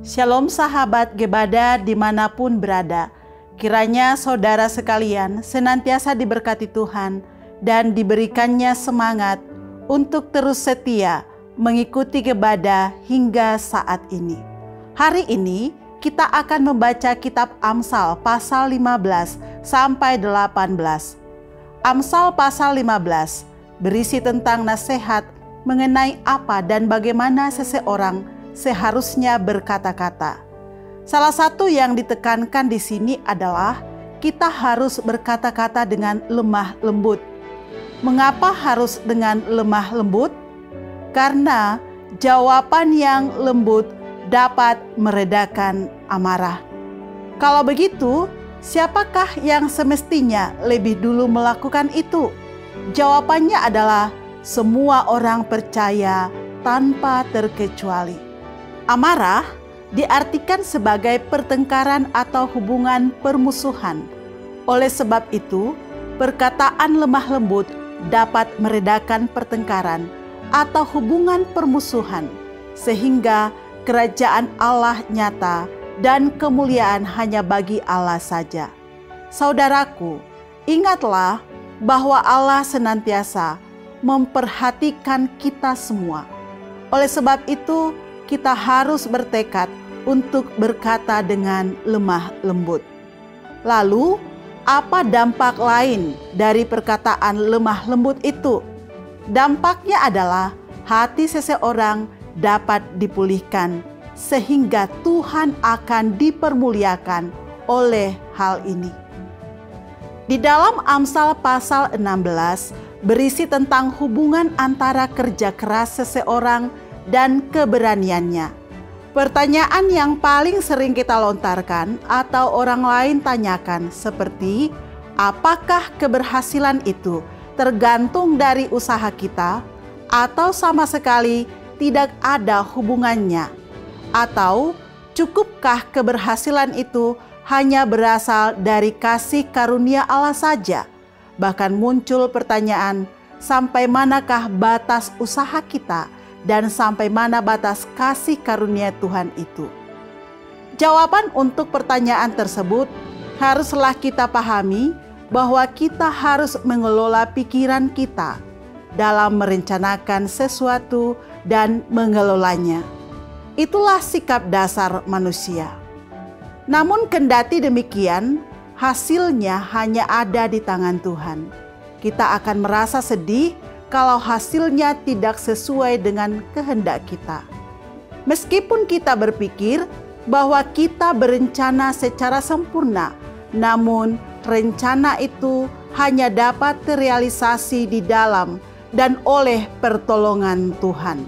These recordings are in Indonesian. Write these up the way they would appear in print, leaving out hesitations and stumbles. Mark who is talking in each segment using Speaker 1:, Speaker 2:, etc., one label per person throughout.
Speaker 1: Shalom sahabat Gebada dimanapun berada. Kiranya saudara sekalian senantiasa diberkati Tuhan dan diberikannya semangat untuk terus setia mengikuti Gebada hingga saat ini. Hari ini kita akan membaca kitab Amsal pasal 15 sampai 18. Amsal pasal 15 berisi tentang nasihat mengenai apa dan bagaimana seseorang seharusnya berkata-kata. Salah satu yang ditekankan di sini adalah kita harus berkata-kata dengan lemah lembut. Mengapa harus dengan lemah lembut? Karena jawaban yang lembut dapat meredakan amarah. Kalau begitu, siapakah yang semestinya lebih dulu melakukan itu? Jawabannya adalah semua orang percaya tanpa terkecuali. Amarah diartikan sebagai pertengkaran atau hubungan permusuhan. Oleh sebab itu, perkataan lemah lembut dapat meredakan pertengkaran atau hubungan permusuhan, sehingga kerajaan Allah nyata dan kemuliaan hanya bagi Allah saja. Saudaraku, ingatlah bahwa Allah senantiasa memperhatikan kita semua. Oleh sebab itu, kita harus bertekad untuk berkata dengan lemah lembut. Lalu, apa dampak lain dari perkataan lemah lembut itu? Dampaknya adalah hati seseorang dapat dipulihkan, sehingga Tuhan akan dipermuliakan oleh hal ini. Di dalam Amsal pasal 16 berisi tentang hubungan antara kerja keras seseorang dan keberaniannya. Pertanyaan yang paling sering kita lontarkan atau orang lain tanyakan seperti, apakah keberhasilan itu tergantung dari usaha kita atau sama sekali tidak ada hubungannya? Atau cukupkah keberhasilan itu hanya berasal dari kasih karunia Allah saja? Bahkan muncul pertanyaan, sampai manakah batas usaha kita dan sampai mana batas kasih karunia Tuhan itu? Jawaban untuk pertanyaan tersebut haruslah kita pahami bahwa kita harus mengelola pikiran kita dalam merencanakan sesuatu dan mengelolanya. Itulah sikap dasar manusia. Namun kendati demikian, hasilnya hanya ada di tangan Tuhan. Kita akan merasa sedih kalau hasilnya tidak sesuai dengan kehendak kita. Meskipun kita berpikir bahwa kita berencana secara sempurna, namun rencana itu hanya dapat terrealisasi di dalam dan oleh pertolongan Tuhan.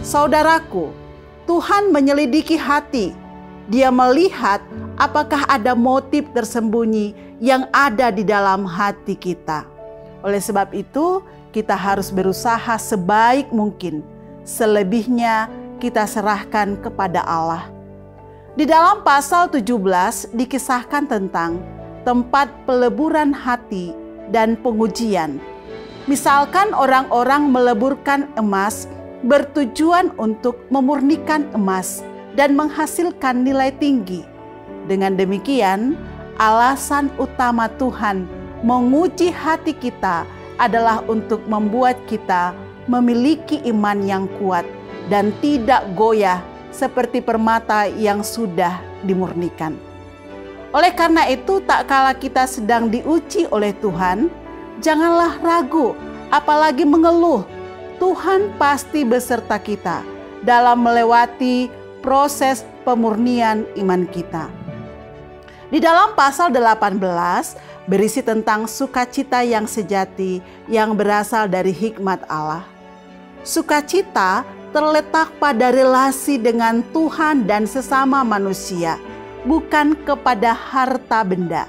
Speaker 1: Saudaraku, Tuhan menyelidiki hati. Dia melihat apakah ada motif tersembunyi yang ada di dalam hati kita. Oleh sebab itu, kita harus berusaha sebaik mungkin. Selebihnya kita serahkan kepada Allah. Di dalam pasal 17 dikisahkan tentang tempat peleburan hati dan pengujian. Misalkan orang-orang meleburkan emas bertujuan untuk memurnikan emas dan menghasilkan nilai tinggi. Dengan demikian, alasan utama Tuhan menguji hati kita adalah untuk membuat kita memiliki iman yang kuat dan tidak goyah seperti permata yang sudah dimurnikan. Oleh karena itu, tak kala kita sedang diuji oleh Tuhan, janganlah ragu, apalagi mengeluh. Tuhan pasti beserta kita dalam melewati proses pemurnian iman kita. Di dalam pasal 18 berisi tentang sukacita yang sejati yang berasal dari hikmat Allah. Sukacita terletak pada relasi dengan Tuhan dan sesama manusia, bukan kepada harta benda.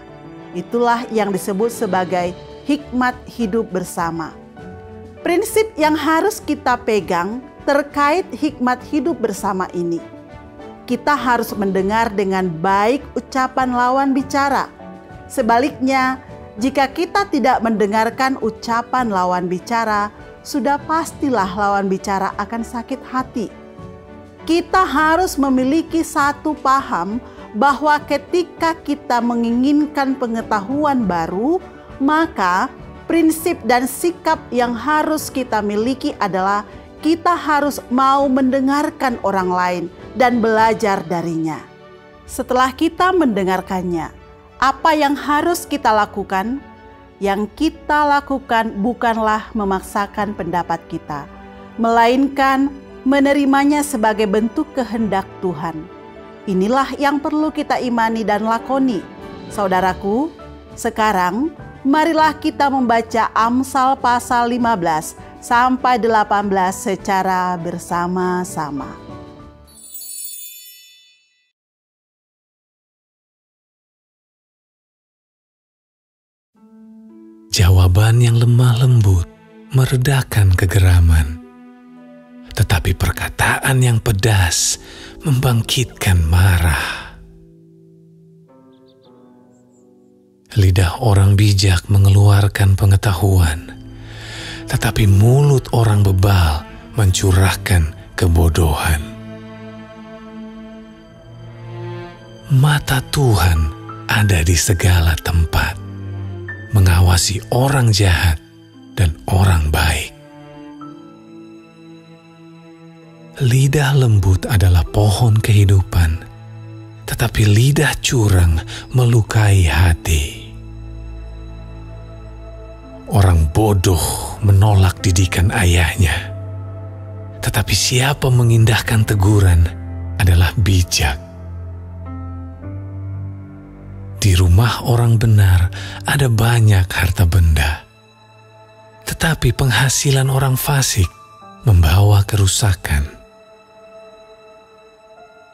Speaker 1: Itulah yang disebut sebagai hikmat hidup bersama. Prinsip yang harus kita pegang terkait hikmat hidup bersama ini. Kita harus mendengar dengan baik ucapan lawan bicara. Sebaliknya, jika kita tidak mendengarkan ucapan lawan bicara, sudah pastilah lawan bicara akan sakit hati. kita harus memiliki satu paham bahwa ketika kita menginginkan pengetahuan baru, maka prinsip dan sikap yang harus kita miliki adalah kita harus mau mendengarkan orang lain dan belajar darinya. Setelah kita mendengarkannya, apa yang harus kita lakukan? Yang kita lakukan bukanlah memaksakan pendapat kita, melainkan menerimanya sebagai bentuk kehendak Tuhan. Inilah yang perlu kita imani dan lakoni. Saudaraku, sekarang marilah kita membaca Amsal pasal 15 sampai 18 secara bersama-sama.
Speaker 2: Jawaban yang lemah lembut meredakan kegeraman, tetapi perkataan yang pedas membangkitkan marah. Lidah orang bijak mengeluarkan pengetahuan, tetapi mulut orang bebal mencurahkan kebodohan. Mata Tuhan ada di segala tempat, mengawasi orang jahat dan orang baik. Lidah lembut adalah pohon kehidupan, tetapi lidah curang melukai hati. Orang bodoh menolak didikan ayahnya, tetapi siapa mengindahkan teguran adalah bijak. Di rumah orang benar ada banyak harta benda, tetapi penghasilan orang fasik membawa kerusakan.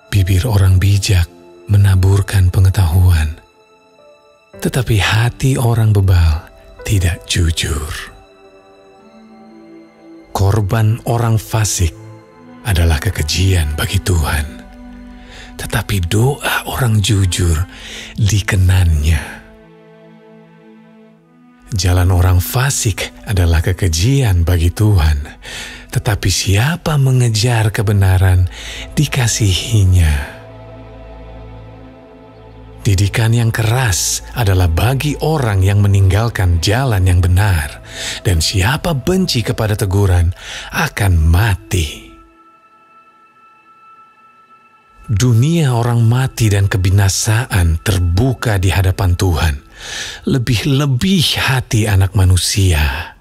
Speaker 2: Bibir orang bijak menaburkan pengetahuan, tetapi hati orang bebal tidak jujur. Korban orang fasik adalah kekejian bagi Tuhan, tetapi doa orang jujur dikenannya. Jalan orang fasik adalah kekejian bagi Tuhan, tetapi siapa mengejar kebenaran dikasihinya. Didikan yang keras adalah bagi orang yang meninggalkan jalan yang benar, dan siapa benci kepada teguran akan mati. Dunia orang mati dan kebinasaan terbuka di hadapan Tuhan, lebih-lebih hati anak manusia.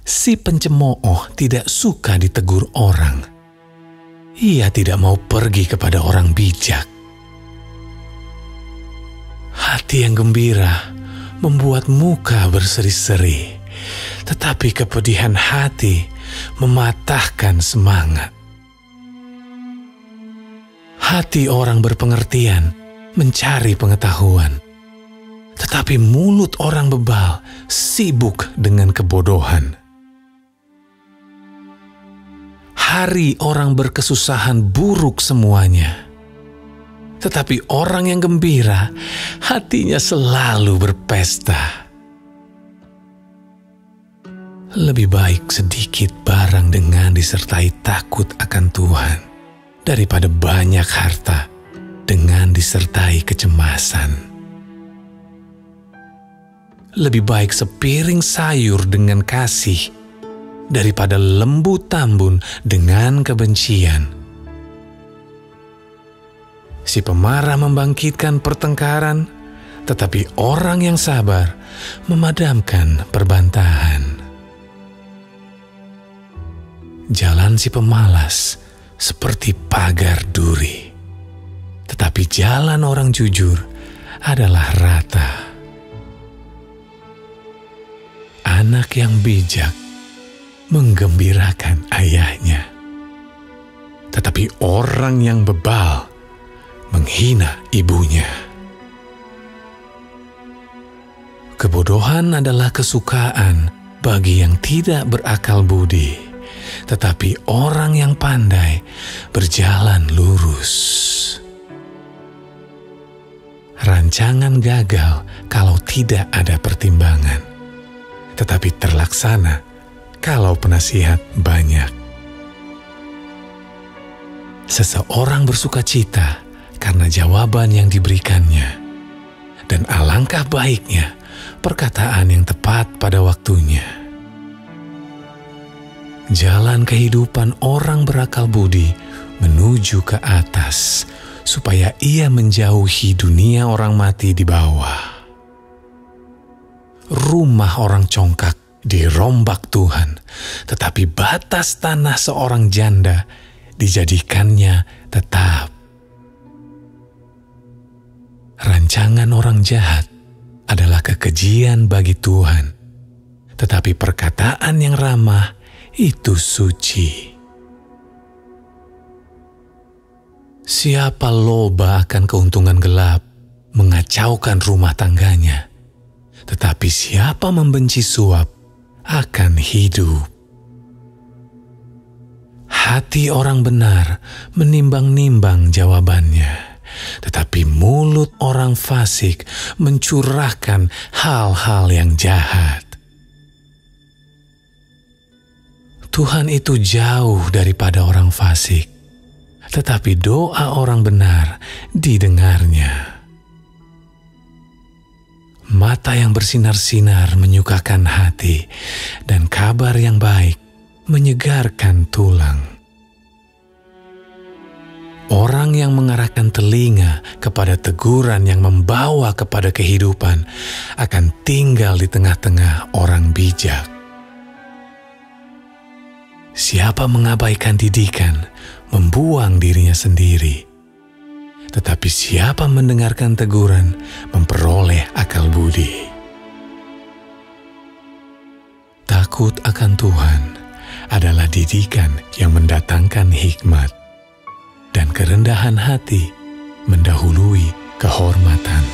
Speaker 2: Si pencemooh tidak suka ditegur orang. Ia tidak mau pergi kepada orang bijak. Hati yang gembira membuat muka berseri-seri, tetapi kepedihan hati mematahkan semangat. Hati orang berpengertian mencari pengetahuan, tetapi mulut orang bebal sibuk dengan kebodohan. Hari orang berkesusahan buruk semuanya, tetapi orang yang gembira hatinya selalu berpesta. Lebih baik sedikit barang dengan disertai takut akan Tuhan daripada banyak harta dengan disertai kecemasan. Lebih baik sepiring sayur dengan kasih daripada lembu tambun dengan kebencian. Si pemarah membangkitkan pertengkaran, tetapi orang yang sabar memadamkan perbantahan. Jalan si pemalas seperti pagar duri, tetapi jalan orang jujur adalah rata. Anak yang bijak menggembirakan ayahnya, tetapi orang yang bebal menghina ibunya. Kebodohan adalah kesukaan bagi yang tidak berakal budi, tetapi orang yang pandai berjalan lurus. Rancangan gagal kalau tidak ada pertimbangan, tetapi terlaksana kalau penasihat banyak. Seseorang bersukacita karena jawaban yang diberikannya, dan alangkah baiknya perkataan yang tepat pada waktunya. Jalan kehidupan orang berakal budi menuju ke atas, supaya ia menjauhi dunia orang mati di bawah. Rumah orang congkak dirombak Tuhan, tetapi batas tanah seorang janda dijadikannya tetap. Rancangan orang jahat adalah kekejian bagi Tuhan, tetapi perkataan yang ramah itu suci. Siapa loba akan keuntungan gelap, mengacaukan rumah tangganya, tetapi siapa membenci suap akan hidup. Hati orang benar menimbang-nimbang jawabannya, tetapi mulut orang fasik mencurahkan hal-hal yang jahat. Tuhan itu jauh daripada orang fasik, tetapi doa orang benar didengarnya. Mata yang bersinar-sinar menyukakan hati, dan kabar yang baik menyegarkan tulang. Orang yang mengarahkan telinga kepada teguran yang membawa kepada kehidupan akan tinggal di tengah-tengah orang bijak. Siapa mengabaikan didikan, membuang dirinya sendiri. Tetapi siapa mendengarkan teguran, memperoleh akal budi. Takut akan Tuhan adalah didikan yang mendatangkan hikmat, dan kerendahan hati mendahului kehormatan.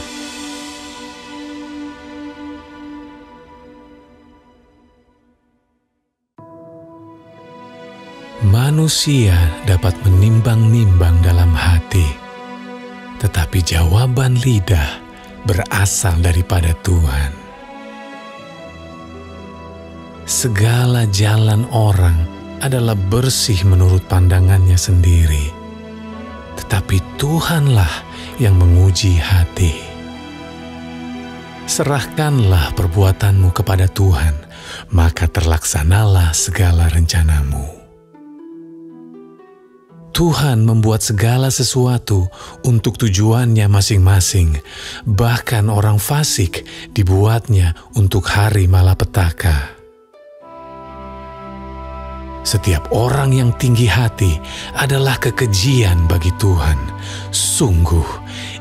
Speaker 2: Manusia dapat menimbang-nimbang dalam hati, tetapi jawaban lidah berasal daripada Tuhan. Segala jalan orang adalah bersih menurut pandangannya sendiri, tetapi Tuhanlah yang menguji hati. Serahkanlah perbuatanmu kepada Tuhan, maka terlaksanalah segala rencanamu. Tuhan membuat segala sesuatu untuk tujuannya masing-masing, bahkan orang fasik dibuatnya untuk hari malapetaka. Setiap orang yang tinggi hati adalah kekejian bagi Tuhan. Sungguh,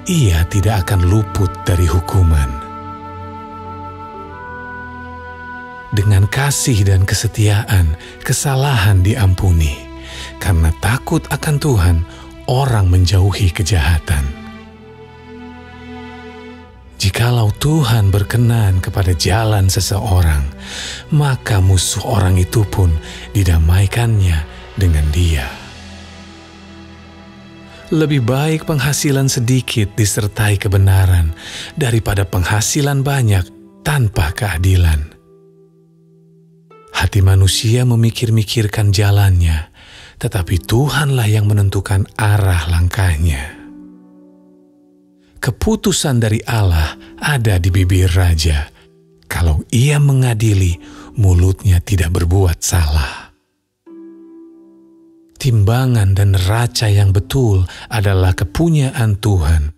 Speaker 2: ia tidak akan luput dari hukuman. Dengan kasih dan kesetiaan, kesalahan diampuni. Karena takut akan Tuhan, orang menjauhi kejahatan. Jikalau Tuhan berkenan kepada jalan seseorang, maka musuh orang itu pun didamaikannya dengan dia. Lebih baik penghasilan sedikit disertai kebenaran daripada penghasilan banyak tanpa keadilan. Hati manusia memikir-mikirkan jalannya, tetapi Tuhanlah yang menentukan arah langkahnya. Keputusan dari Allah ada di bibir raja. Kalau ia mengadili, mulutnya tidak berbuat salah. Timbangan dan neraca yang betul adalah kepunyaan Tuhan.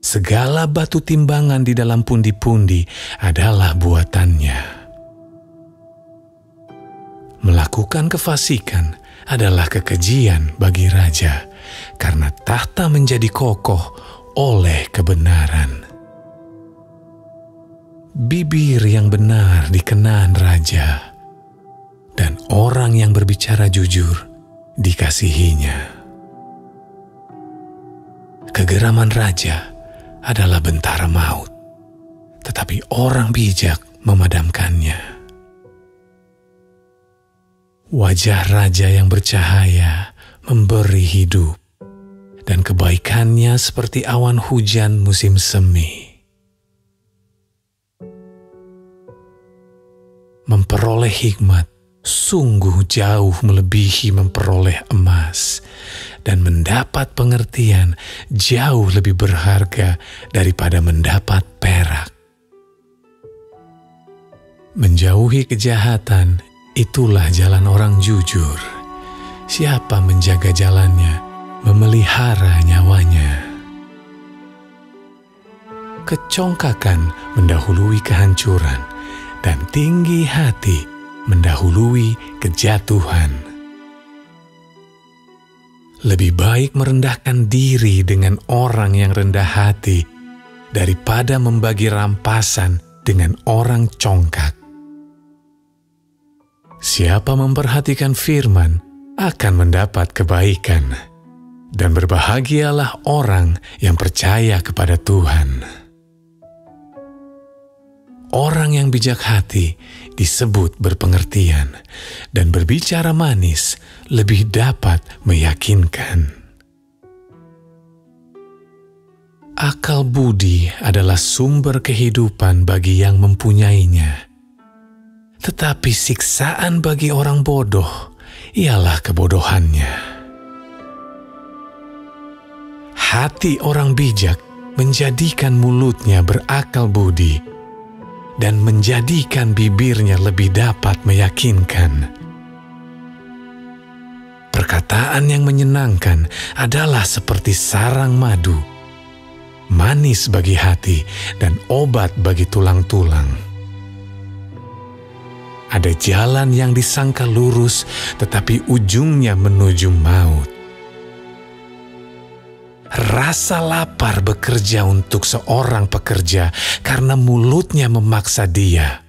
Speaker 2: Segala batu timbangan di dalam pundi-pundi adalah buatannya. Melakukan kefasikan adalah kekejian bagi raja, karena tahta menjadi kokoh oleh kebenaran. Bibir yang benar dikenan raja, dan orang yang berbicara jujur dikasihinya. Kegeraman raja adalah bentara maut, tetapi orang bijak memadamkannya. Wajah raja yang bercahaya memberi hidup, dan kebaikannya seperti awan hujan musim semi. Memperoleh hikmat sungguh jauh melebihi memperoleh emas, dan mendapat pengertian jauh lebih berharga daripada mendapat perak. Menjauhi kejahatan, itulah jalan orang jujur. Siapa menjaga jalannya, memelihara nyawanya. Kecongkakan mendahului kehancuran, dan tinggi hati mendahului kejatuhan. Lebih baik merendahkan diri dengan orang yang rendah hati daripada membagi rampasan dengan orang congkak. Siapa memperhatikan firman akan mendapat kebaikan, dan berbahagialah orang yang percaya kepada Tuhan. Orang yang bijak hati disebut berpengertian, dan berbicara manis lebih dapat meyakinkan. Akal budi adalah sumber kehidupan bagi yang mempunyainya. Tetapi siksaan bagi orang bodoh ialah kebodohannya. Hati orang bijak menjadikan mulutnya berakal budi, dan menjadikan bibirnya lebih dapat meyakinkan. Perkataan yang menyenangkan adalah seperti sarang madu, manis bagi hati dan obat bagi tulang-tulang. Ada jalan yang disangka lurus, tetapi ujungnya menuju maut. Rasa lapar bekerja untuk seorang pekerja karena mulutnya memaksa dia.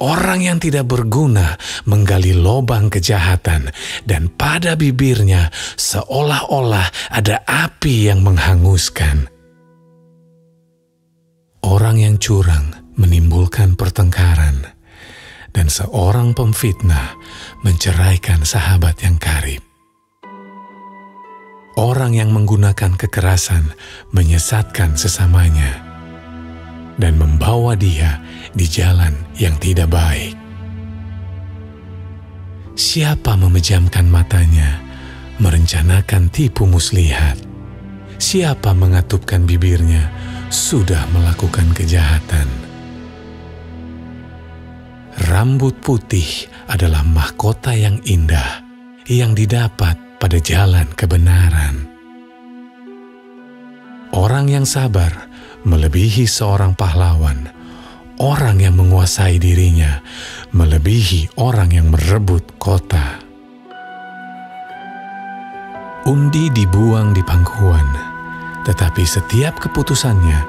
Speaker 2: Orang yang tidak berguna menggali lubang kejahatan, dan pada bibirnya seolah-olah ada api yang menghanguskan. Orang yang curang menimbulkan pertengkaran, dan seorang pemfitnah menceraikan sahabat yang karib. Orang yang menggunakan kekerasan menyesatkan sesamanya dan membawa dia di jalan yang tidak baik. Siapa memejamkan matanya, merencanakan tipu muslihat. Siapa mengatupkan bibirnya, sudah melakukan kejahatan. Rambut putih adalah mahkota yang indah yang didapat pada jalan kebenaran. Orang yang sabar melebihi seorang pahlawan. Orang yang menguasai dirinya melebihi orang yang merebut kota. Undi dibuang di pangkuan, tetapi setiap keputusannya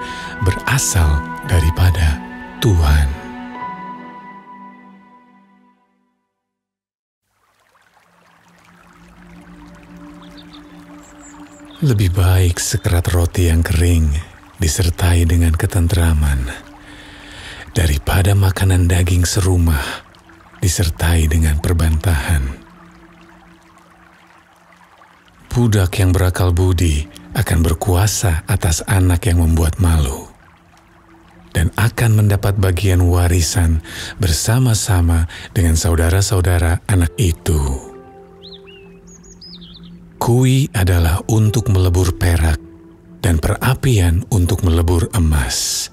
Speaker 2: berasal daripada Tuhan. Lebih baik sekerat roti yang kering disertai dengan ketentraman daripada makanan daging serumah disertai dengan perbantahan. Budak yang berakal budi akan berkuasa atas anak yang membuat malu, dan akan mendapat bagian warisan bersama-sama dengan saudara-saudara anak itu. Kui adalah untuk melebur perak, dan perapian untuk melebur emas.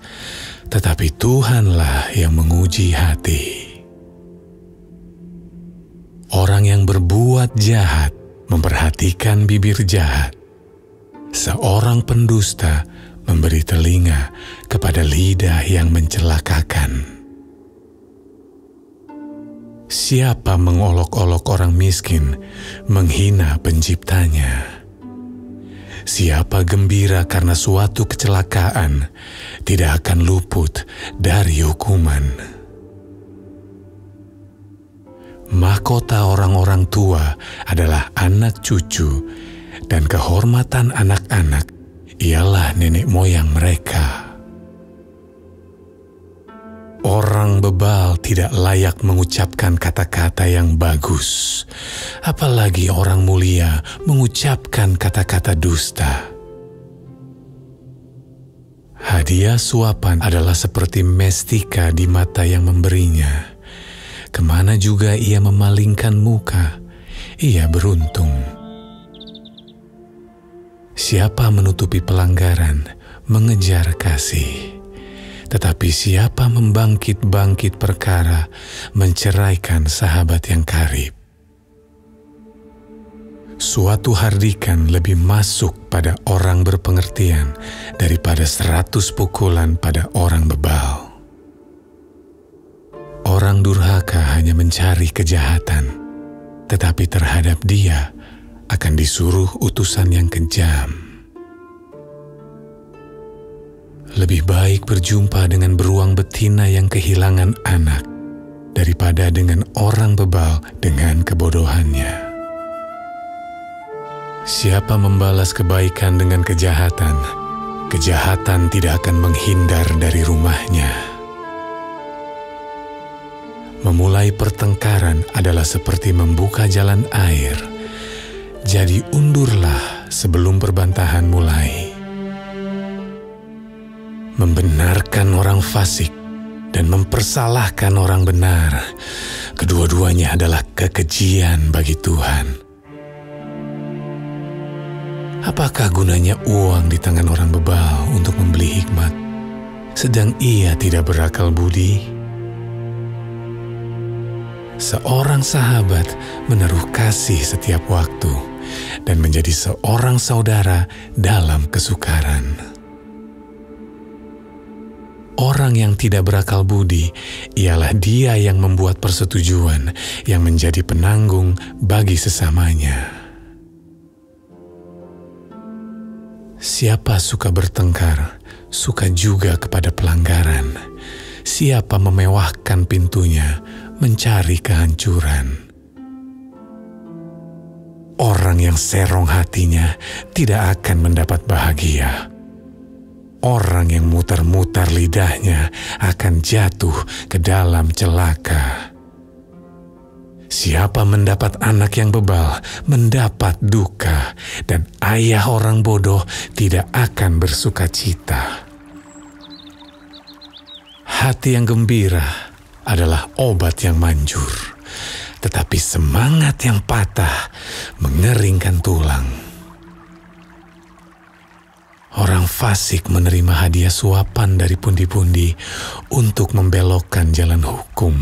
Speaker 2: Tetapi Tuhanlah yang menguji hati. Orang yang berbuat jahat memperhatikan bibir jahat. Seorang pendusta memberi telinga kepada lidah yang mencelakakan. Siapa mengolok-olok orang miskin, menghina penciptanya. Siapa gembira karena suatu kecelakaan, tidak akan luput dari hukuman. Mahkota orang-orang tua adalah anak cucu, dan kehormatan anak-anak ialah nenek moyang mereka. Orang bebal tidak layak mengucapkan kata-kata yang bagus, apalagi orang mulia mengucapkan kata-kata dusta. Hadiah suapan adalah seperti mestika di mata yang memberinya, Kemana juga ia memalingkan muka, ia beruntung. Siapa menutupi pelanggaran, mengejar kasih. Tetapi siapa membangkit-bangkit perkara, menceraikan sahabat yang karib. Suatu hardikan lebih masuk pada orang berpengertian daripada 100 pukulan pada orang bebal. Orang durhaka hanya mencari kejahatan, tetapi terhadap dia akan disuruh utusan yang kejam. Lebih baik berjumpa dengan beruang betina yang kehilangan anak daripada dengan orang bebal dengan kebodohannya. Siapa membalas kebaikan dengan kejahatan, kejahatan tidak akan menghindar dari rumahnya. Memulai pertengkaran adalah seperti membuka jalan air. Jadi undurlah sebelum perbantahan mulai. Membenarkan orang fasik dan mempersalahkan orang benar, kedua-duanya adalah kekejian bagi Tuhan. Apakah gunanya uang di tangan orang bebal untuk membeli hikmat, sedang ia tidak berakal budi? Seorang sahabat menaruh kasih setiap waktu dan menjadi seorang saudara dalam kesukaran. Orang yang tidak berakal budi ialah dia yang membuat persetujuan yang menjadi penanggung bagi sesamanya. Siapa suka bertengkar, suka juga kepada pelanggaran. Siapa memewahkan pintunya, mencari kehancuran. Orang yang serong hatinya tidak akan mendapat bahagia. Orang yang mutar-mutar lidahnya akan jatuh ke dalam celaka. Siapa mendapat anak yang bebal, mendapat duka, dan ayah orang bodoh tidak akan bersuka cita. Hati yang gembira adalah obat yang manjur, tetapi semangat yang patah mengeringkan tulang. Orang fasik menerima hadiah suapan dari pundi-pundi untuk membelokkan jalan hukum.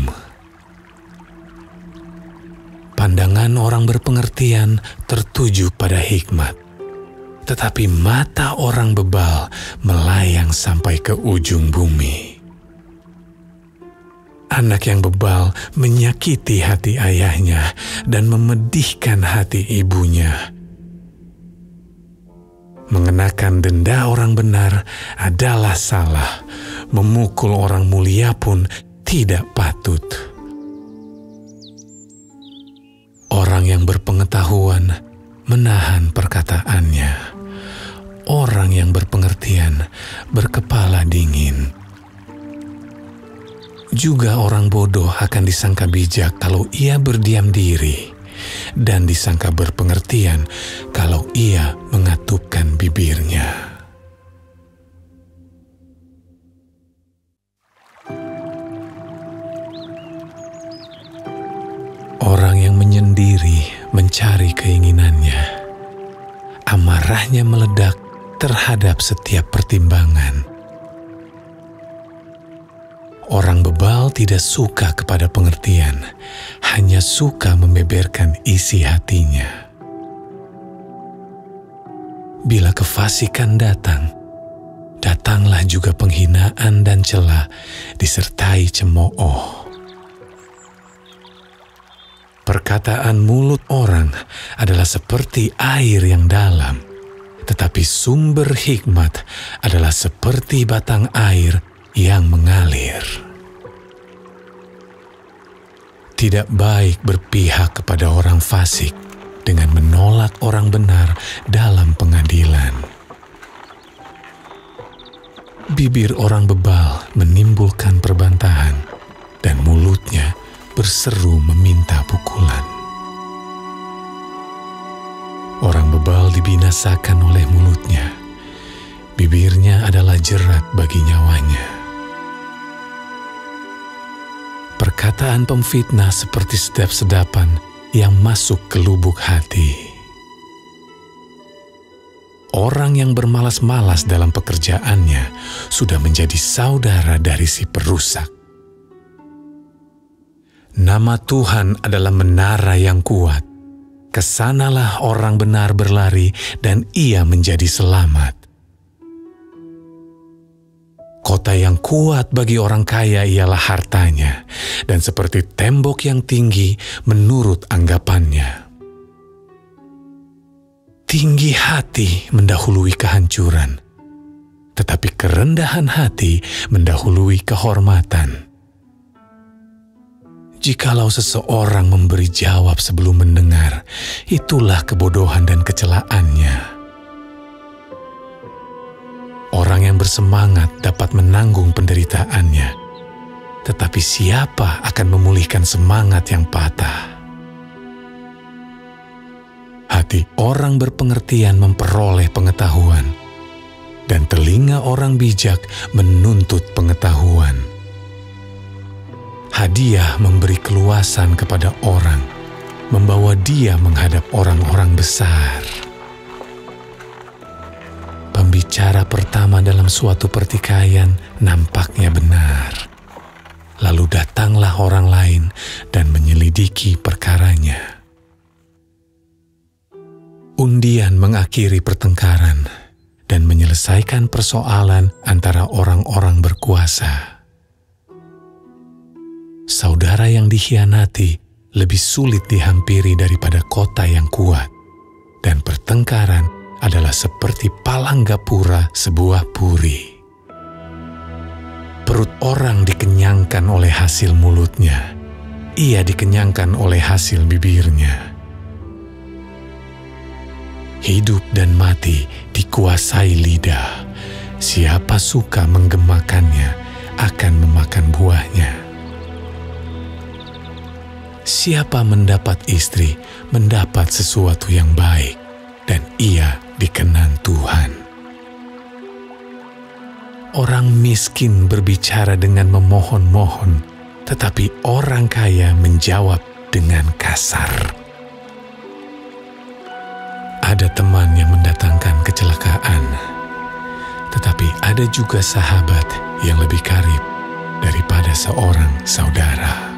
Speaker 2: Pandangan orang berpengertian tertuju pada hikmat, tetapi mata orang bebal melayang sampai ke ujung bumi. Anak yang bebal menyakiti hati ayahnya dan memedihkan hati ibunya. Mengenakan denda orang benar adalah salah, memukul orang mulia pun tidak patut. Orang yang berpengetahuan menahan perkataannya. Orang yang berpengertian berkepala dingin. Juga orang bodoh akan disangka bijak kalau ia berdiam diri, dan disangka berpengertian kalau ia mengatupkan bibirnya. Orang yang menyendiri mencari keinginannya, amarahnya meledak terhadap setiap pertimbangan. Orang bebal tidak suka kepada pengertian, hanya suka membeberkan isi hatinya. Bila kefasikan datang, datanglah juga penghinaan dan cela disertai cemooh. Perkataan mulut orang adalah seperti air yang dalam, tetapi sumber hikmat adalah seperti batang air yang mengalir. Tidak baik berpihak kepada orang fasik dengan menolak orang benar dalam pengadilan. Bibir orang bebal menimbulkan perbantahan, dan mulutnya berseru meminta pukulan. Orang bebal dibinasakan oleh mulutnya. Bibirnya adalah jerat bagi nyawanya. perkataan pemfitnah seperti sedap-sedapan yang masuk ke lubuk hati. Orang yang bermalas-malas dalam pekerjaannya sudah menjadi saudara dari si perusak. Nama Tuhan adalah menara yang kuat. Kesanalah orang benar berlari dan ia menjadi selamat. Kota yang kuat bagi orang kaya ialah hartanya, dan seperti tembok yang tinggi menurut anggapannya. Tinggi hati mendahului kehancuran, tetapi kerendahan hati mendahului kehormatan. Jikalau seseorang memberi jawab sebelum mendengar, itulah kebodohan dan kecelaannya. Orang yang bersemangat dapat menanggung penderitaannya, tetapi siapa akan memulihkan semangat yang patah? Hati orang berpengertian memperoleh pengetahuan, dan telinga orang bijak menuntut pengetahuan. Hadiah memberi keluasan kepada orang, membawa dia menghadap orang-orang besar. Pembicara pertama dalam suatu pertikaian nampaknya benar. Lalu datanglah orang lain dan menyelidiki perkaranya. Undian mengakhiri pertengkaran dan menyelesaikan persoalan antara orang-orang berkuasa. Saudara yang dikhianati lebih sulit dihampiri daripada kota yang kuat, dan pertengkaran adalah seperti palang gapura sebuah puri. Perut orang dikenyangkan oleh hasil mulutnya, ia dikenyangkan oleh hasil bibirnya. Hidup dan mati dikuasai lidah. Siapa suka menggemakannya akan memakan buahnya. Siapa mendapat istri, mendapat sesuatu yang baik, dan ia dikenan Tuhan. Orang miskin berbicara dengan memohon-mohon, tetapi orang kaya menjawab dengan kasar. Ada teman yang mendatangkan kecelakaan, tetapi ada juga sahabat yang lebih karib daripada seorang saudara.